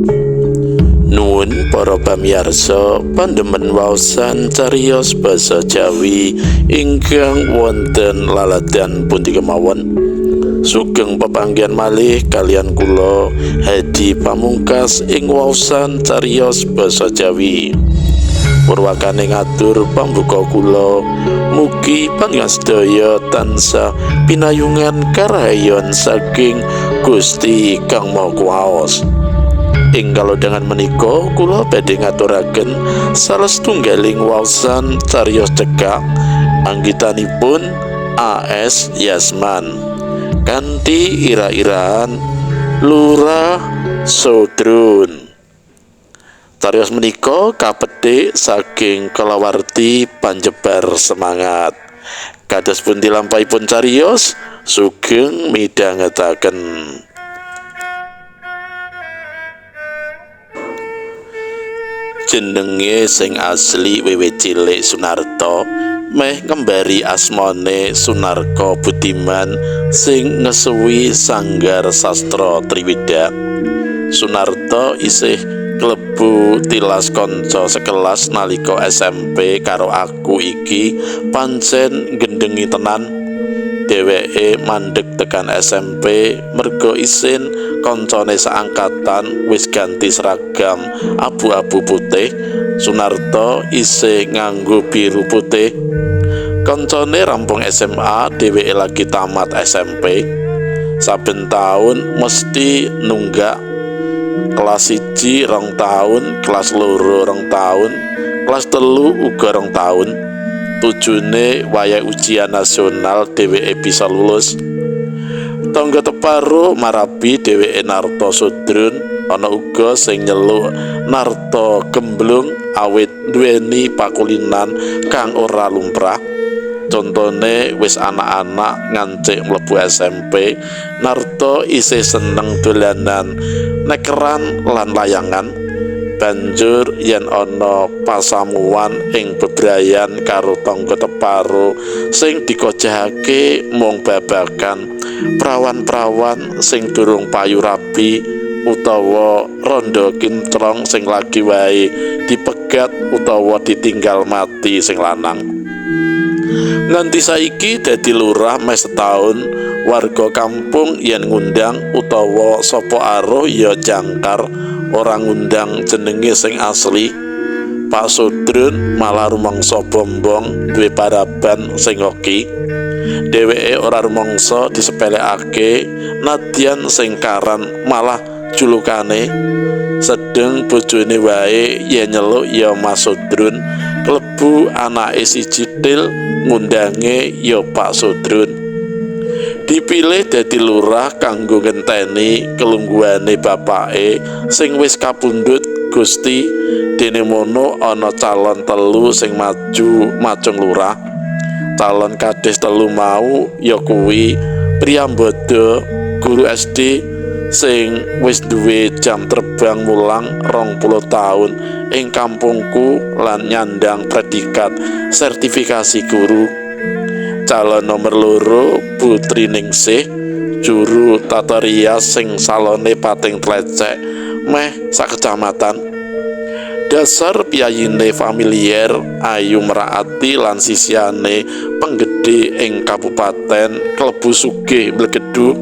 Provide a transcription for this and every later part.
Nuwun para pamirsa pandhemen waosan cariyos basa Jawi ingkang wonten laladan pundi kemawon. Sugeng pepanggihan malih kalian kula Hadi Pamungkas ing waosan cariyos basa Jawi. Purwakane ngatur pambuka kula, mugi panjenengan sedaya tansah pinayungan karahayon saking Gusti Kang Maha Kuwaos. Ing kalodhangan menika kula badhe ngaturaken salah setunggaling waosan cariyos cekak anggitanipun A.S. Yasman kanthi ira-iraan Lurah Sodrun. Cariyos menika kapedhik saking kalawarti panjebar semangat. Kados pundi lampahipun cariyos, sugeng midhangetaken. Jenenge sing asli wiwit cilik Sunarto meh ngembari asmane Sunarko Budiman sing ngesuwi Sanggar Sastra Triwida. Sunarto isih klebu tilas kanca sekelas nalika SMP karo aku iki pancen gendhengi tenan. Dheweke mandheg tekan SMP merga isin kancane saangkatan wis ganti seragam abu-abu putih. Sunarto isih nganggo biru putih. Kancane rampung SMA, dheweke lagi tamat SMP. Saben taun mesti nunggak kelas 1 2 tahun, kelas 2 2 tahun, kelas 3 uga 2 tahun. Tujune wayah ujian nasional dheweke bisa lulus. Tangga teparo marabi dheweke Narto Sodrun, ana uga sing nyeluk Narto Gemblung awit duweni pakulinan kang ora lumrah. Contone wis anak-anak ngancik mlebu SMP, Narto isih seneng dolanan nekeran lan layangan. Banjur yen ana pasamuwan ing bebrayan karo tangga teparo sing dikojahake mung babagan prawan-prawan sing durung payu rabi utawa rondo kinclong sing lagi wae dipegat utawa ditinggal mati sing lanang. Nganti saiki dadi lurah meh setahun, warga kampung yen ngundang utawa sapa aruh ya jangkar, ora ngundang jenenge sing asli. Pak Sodrun malah rumangsa bombong duwe paraban sing hoki. Dheweke ora rumangsa disepelekake, nadyan sing karan malah julukane. Sedeng bojone wae yen nyeluk ya Mas Sodrun, klebu anake siji til ngundange ya Pak Sodrun. Dipilih dadi lurah kanggo ngenteni kelungguhane bapake sing wis kapundhut Gusti. Dene mono ana calon 3 sing maju macung lurah. Calon kadhes 3 mau ya kuwi Priyambada, guru SD sing wis duwe jam terbang mulang 20 tahun ing kampungku lan nyandang predikat sertifikasi guru. Calon nomor 2 Putri Ningsih, juru tata rias sing salone pating tlecek meh sak kecamatan. Dasar piyayine familiar, ayu meraati lan sisiane penggede ing kabupaten klebu sugih mlegedu.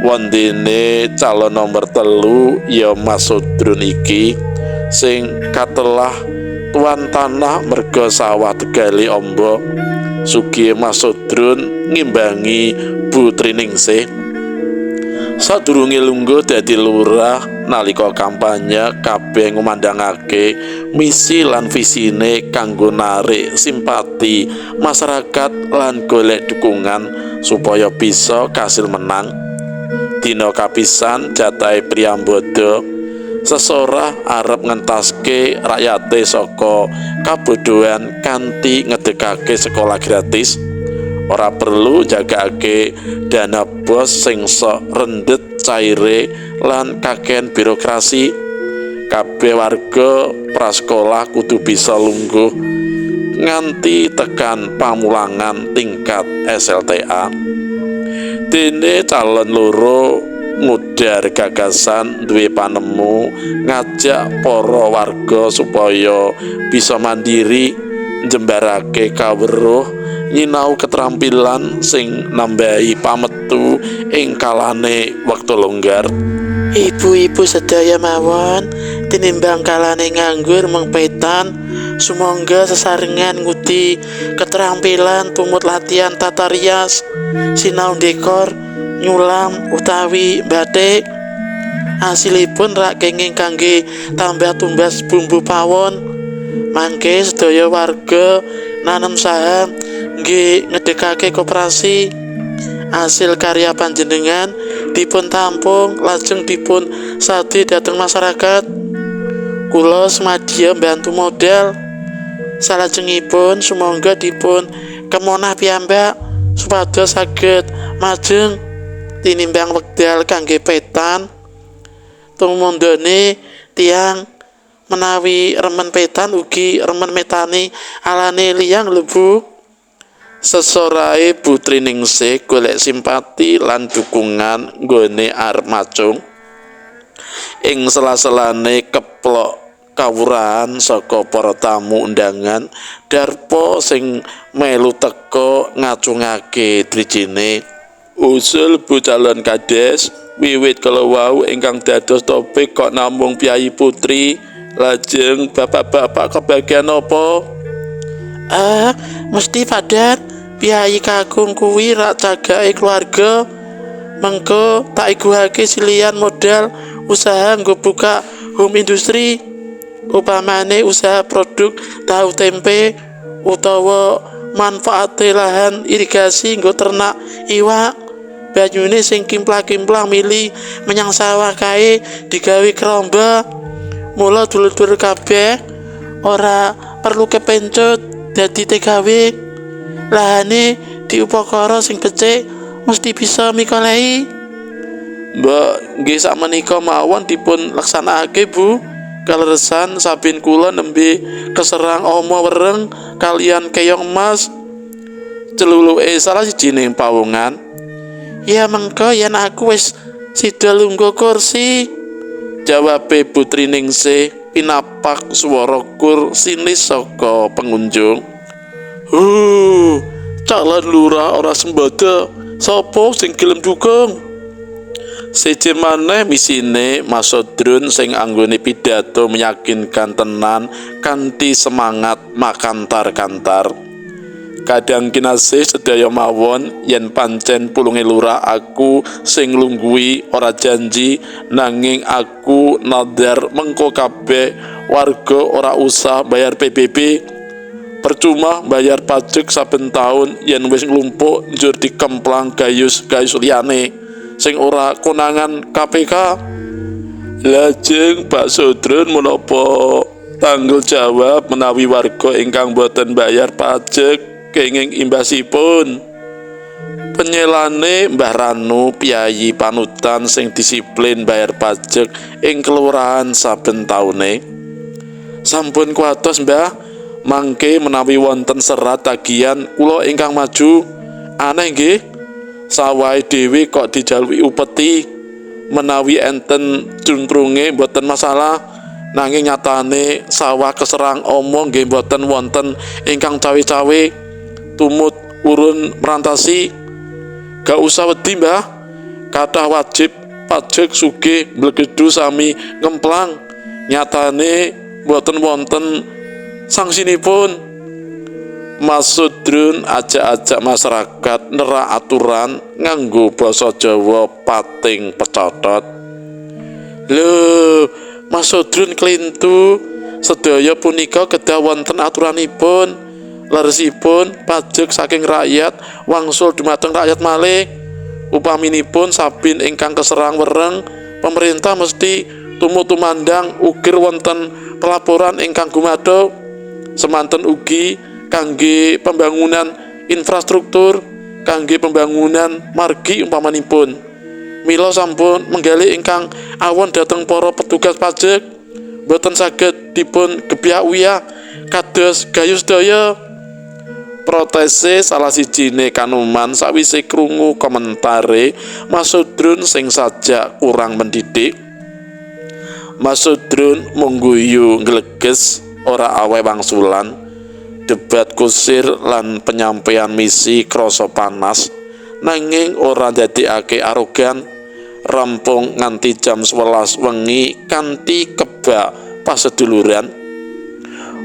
Wondene calon nomor 3 ya Mas Sodrun iki sing katelah tuan tanah merga sawah Tegali Ombo. Sugih Mas Sodrun ngimbangi Putri Ningsih. Sadurunge lungguh dadi lurah, nalika kampanye kabeh ngumandangake misi lan visine kanggo narik simpati masyarakat lan golek dukungan supaya bisa kasil menang. Dina kapisan jatahe Priyambada sesorah arep ngentaske rakyate saka kabodohan kanthi ngedekake sekolah gratis. Ora perlu jagake dana bos sing sok rendet caire lan kakean birokrasi. Kabeh warga prasekolah kudu bisa lungguh nganti tekan pamulangan tingkat SLTA. Dene calon loro ngudar gagasan duwe panemu ngajak para warga supaya bisa mandiri njembarake kawruh nyinau keterampilan sing nambahi pametu ing kalane wektu longgar. Ibu-ibu sedaya mawon, tinimbang kalane nganggur mengpetan, sumangga sesarengan ngudi keterampilan tumut latihan tata rias, sinau dekor, nyulam utawi batik. Hasilipun rak kenging kangge tambah tumbas bumbu pawon. Mangke sedaya warga nanem saham nggih ngedekake koperasi. Hasil karya panjenengan dipun tampung lajeng dipun sadhe dhateng masyarakat. Kula semadya mbantu modal. Salajengipun sumangga dipun kemonah piyambak supados saged majeng tinimbang wekdal kangge petan. Tumundane tiyang menawi remen petan ugi remen metani alane liyang lebu. Sesorae Putri Ningsih golek simpati lan dukungan nggone arep macung ing sela-selane keplok kawurahan saka para tamu undangan Darpo sing melu teka ngacungake drijine. Usul Bu calon kades, wiwit kala wau ingkang dados topik kok namung Piyayi Putri, lajeng bapak-bapak kebagian apa? Mesti padat. Piyayi kakung kuwi rak cagake keluarga. Mengko tak iguhake silian modal usaha nggo buka home industri. Upamane usaha produk tahu tempe utawa manfaate lahan irigasi nggo ternak iwak. Banyune sing kimplang-kimplang mili menyang sawah kae digawe keromba. Mula dulur-dulur kabeh ora perlu kepencut dadi TKW. Lahane diupakara sing becik mesti bisa mikolehi. Mbak nggih sakmenika mawon dipun laksanakake Bu. Kaleresan sabin kula nembe keserang oma wereng kalian keong emas celuluke salah sijining pawongan. Ya mengko yen aku wis sida lungguh kursi, jawabe Putri Ningsih pinapak swara kur sinis saka pengunjung. Calon lurah ora sembada, sapa sing gelem dukung? Siji maneh misine Mas Sodrun sing anggone pidato meyakinkan tenan kanthi semangat makantar-kantar. Kadang kinasih sedaya mawon yen pancen pulunge lurah aku sing lungguhi ora janji nanging aku nadar mengko kabeh warga ora usah bayar PBB. Percuma bayar pajak saben taun yen wis nglumpuk njur dikemplang gayus-gayus liyane sing ora konangan KPK. Lajeng Pak Sodron menapa tanggung jawab menawi warga ingkang boten bayar pajak kenging imbasipun. Penyelane Mbah Ranu piyayi panutan sing disiplin bayar pajak ing kelurahan saben taune. Sampun kuatos Mbah. Mangke menawi wonten serat tagihan kula ingkang maju. Aneh nggih, sawahe dhewe kok dijaluki upeti. Menawi enten cuntrunge mboten masalah, nanging nyatane sawah keserang omong nggih mboten wonten ingkang cawe-cawe tumut urun merantasi. Gak usah wedi Mbah, kathah wajib pajak sugih mblegedu sami ngemplang. Nyatane mboten wonten sangsinipun. Mas Sodrun ajak-ajak masyarakat nerak aturan nganggo basa Jawa pating pecotot. Lho, Mas Sodrun klintu, sedaya punika kedah wonten aturanipun. Leresipun pajak saking rakyat wangsul dumateng rakyat malih. Upaminipun sabin ingkang keserang wereng, pemerintah mesti tumut-tumandang ukir wonten pelaporan ingkang gumadha. Semanten ugi kangge pembangunan infrastruktur, kangge pembangunan margi umpamanipun. Mila sampun menggali ingkang awon dhateng para petugas pajak, boten saged dipun gebyah uyah kados gayus daya. Protese salah sijine Kanoman sawise krungu komentare Mas Sudrun sing sajak kurang mendidik. Mas Sudrun mung guyu ngleges ora awe wangsulan. Debat kusir lan penyampaian misi krasa panas nanging ora ndadekake arogan. Rampung nganti jam 11 wengi kanthi kebak paseduluran.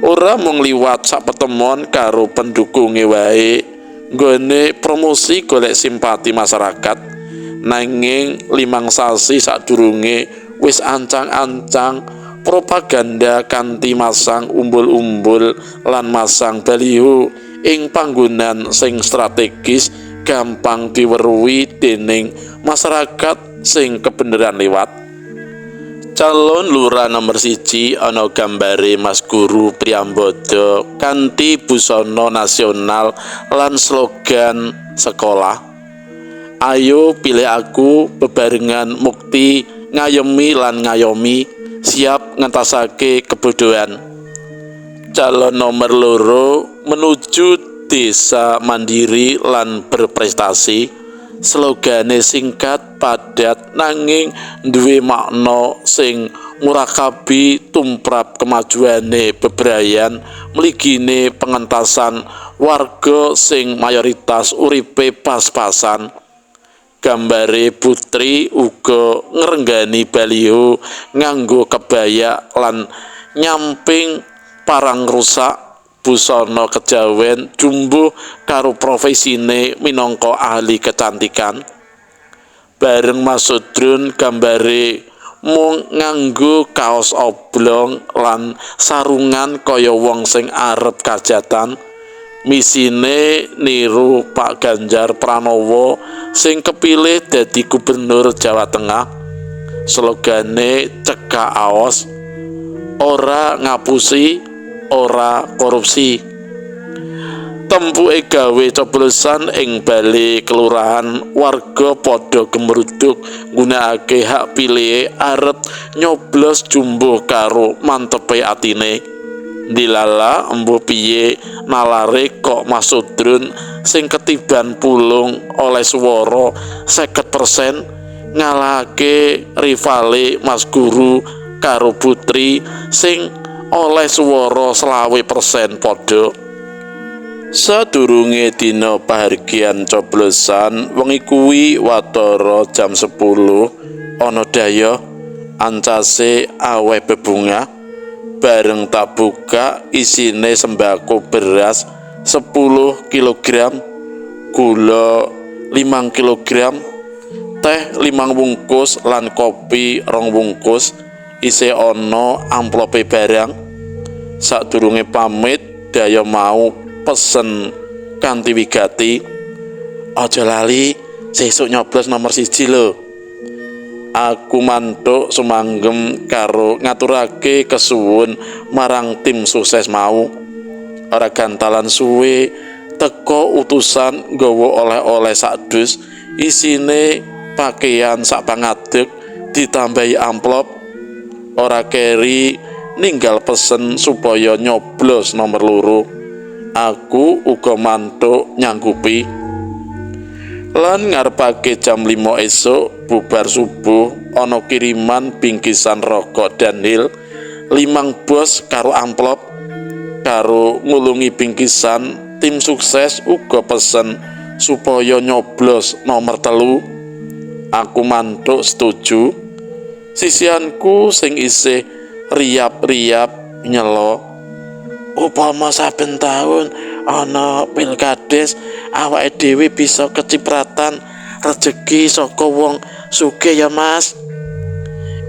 Ora mung liwat sak pertemuan karo pendukunge wae nggone promosi golek simpati masyarakat, nanging 5 sasi sadurunge wis ancang-ancang propaganda kanthi masang umbul-umbul lan masang baliho ing panggonan sing strategis gampang diweruhi dening masyarakat sing kebeneran liwat. Calon lurah nomor 1 ana gambare Mas Guru Priambodo kanthi busana nasional lan slogan sekolah. Ayo pilih aku bebarengan mukti ngayomi lan ngayomi, siap ngentasake kebodohan. Calon nomor 2 menuju desa mandiri lan berprestasi. Slogane singkat padat nanging duwe makna sing murakabi tumrap kemajuane bebrayan mligine pengentasan warga sing mayoritas uripe pas-pasan. Gambare putri uga ngrenggani baliho nganggo kebaya lan nyamping parang rusak busana kejawen jumbuh karo profesine minangka ahli kecantikan. Bareng Mas Sudrun gambare mung nganggo kaos oblong lan sarungan kaya wong sing arep kajatan. Misine niru Pak Ganjar Pranowo sing kepilih dadi gubernur Jawa Tengah. Slogane cekak aos, ora ngapusi, ora korupsi. Tempuke gawe coblosan ing bali kelurahan, warga padha gemruduk nggunakake hak pilih arep nyoblos jumbuh karo mantepe atine. Dilala embuh piye nalare kok Mas Sudrun sing ketiban pulung oleh swara 50% ngalahake rivale Mas Guru karo Putri sing oleh swara 20% padha. Sadurunge dina pahargyan coblosan wengi kuwi watara jam 10 ana daya ancase aweh bebungah. Bareng tak buka isine sembako beras 10 kg, gula 5 kg, teh 5 bungkus lan kopi 2 bungkus. Isih ana amplope barang. Sadurunge pamit daya mau pesen kanthi wigati, aja lali sesuk nyoblos nomor 1 lho. Aku mantuk sumanggem karo ngaturake kesuwun marang tim sukses mau. Ora gantalan suwe teko utusan nggawa oleh-oleh sakdus isine pakaian sak pangadeg ditambahi amplop. Ora keri ninggal pesen supaya nyoblos nomor 2. Aku uga mantuk nyanggupi. Lan ngarepake jam 5 esuk bubar subuh ana kiriman bingkisan rokok Dunhill 5 bos karo amplop. Karo ngulungi bingkisan, tim sukses uga pesen supaya nyoblos nomor 3. Aku mantuk setuju. Sisianku sing isih riyap-riyap nyelo, upama saben taun ana pilkades awake dhewe bisa kecipratan rejeki saka wong sugih ya Mas.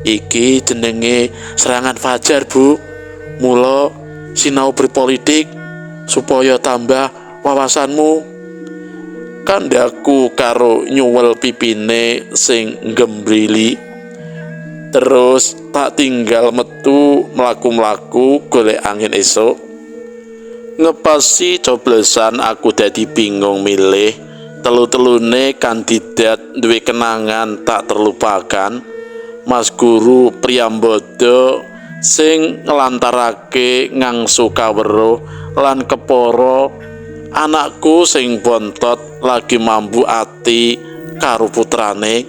Iki jenenge serangan fajar, Bu. Mula sinau berpolitik supaya tambah wawasanmu. Kandhaku karo nyuwel pipine sing gembrili. Terus tak tinggal metu mlaku-mlaku golek angin esuk. Ngepasi coblosan aku dadi bingung milih. Telu-telune kandidat duwe kenangan tak terlupakan. Mas Guru Priambodo sing ngelantarake ngangsu kaweruh lan kepara anakku sing bontot lagi mambu ati karo putrane.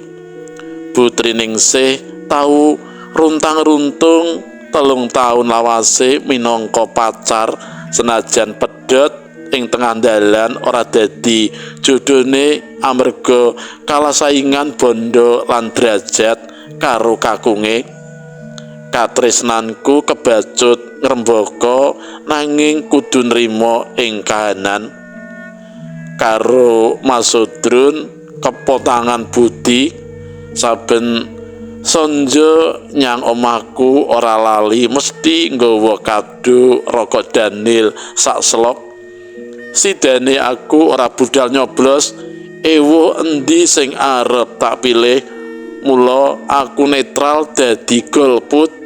Putri Ningsih tau runtang-runtung 3 taun lawase minangka pacar, senajan pedhot ing tengah dalan ora dadi jodhone amarga kalah saingan bondo lan derajat karo kakunge. Katresnanku kebacut ngrembaka nanging kudu nrimo ing kahanan. Karo Mas Sodrun kepotangan budi, saben sonjo nyang omahku ora lali mesti nggawa kado rokok Daniel sak selop. Sidane aku ora budal nyoblos, ewo endi sing arep tak pilih, mula aku netral dadi golput.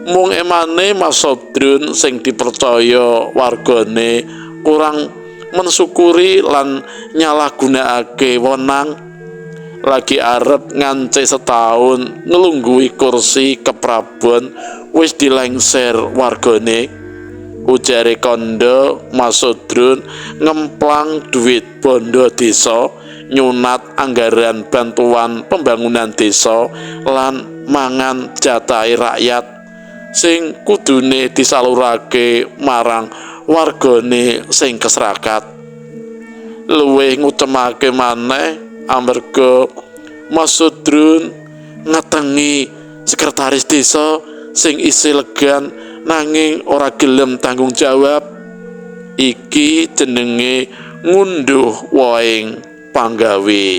Mung emane Mas Sodrun sing dipercaya wargane kurang mensyukuri lan nyalahgunakake wewenang, lagi arep ngance setahun ngelungguhi kursi keprabon wis dilengser wargane. Ujare kondo Mas Sodrun ngemplang duit bondo desa, nyunat anggaran bantuan pembangunan desa lan mangan jatahe rakyat sing kudune disalurake marang wargane sing keserakat. Luwih ngutemake maneh amarga Mas Sodrun ngatengi sekretaris desa sing isih legan nanging ora gelem tanggung jawab. Iki jenenge ngunduh wohing panggawe.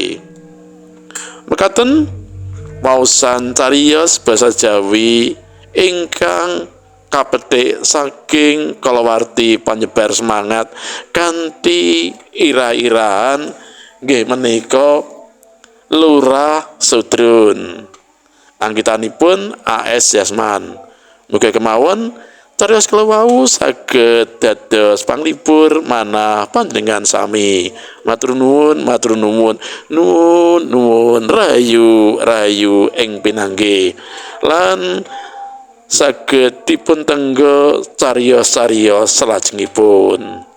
Mekaten waosan cariyos basa Jawi ingkang kapetik saking kalawarti panyebar semangat kanthi irah-irahan nggih menika Lurah Sodrun, anggitanipun AS Yasman. Muga kemawon cariyos kala wau saged dados panglipur manah panjenengan sami. Matur nuwun, matur nuwun, nuwun rahayu ing pinanggih lan saged dipun tenggo cariyos-cariyos salajengipun.